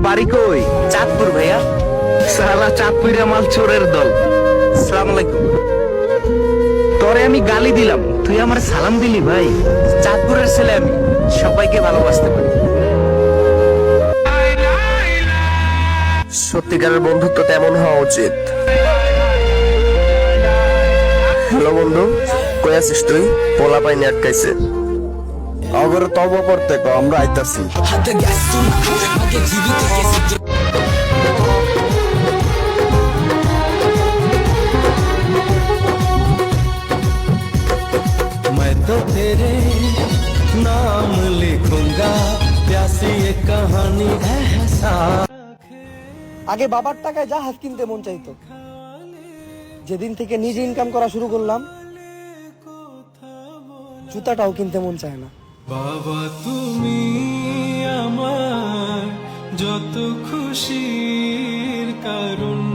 বাড়ি কই? চাঁদপুর ভাইয়া। সালা চাঁদপুরে মাল চোরের দল। আসসালামু আলাইকুম। তোরে আমি গালি দিলাম, তুই আমার সালাম দিলি ভাই। চাঁদপুরের ছেলে আমি, সবাইকে ভালোবাসতে পারি। সত্যিকারের বন্ধুত্ব তেমন হওয়া উচিত। হ্যালো বন্ধু, কই আছিস তুই? পোলা পাইনি আটকাইছে। অগরে তবা করতে কো, আমরা আইতাছি। मैं तो तेरे नाम लिखूंगा, प्यासी ये कहानी एहसास। আগে বাবার টাকায় জাহাজ কিনতে মন চাইতো, যেদিন থেকে নিজে ইনকাম করা শুরু করলাম জুতাটাও কিনতে মন চায় না। বাবা তুমি আমার যত খুশির কারণ।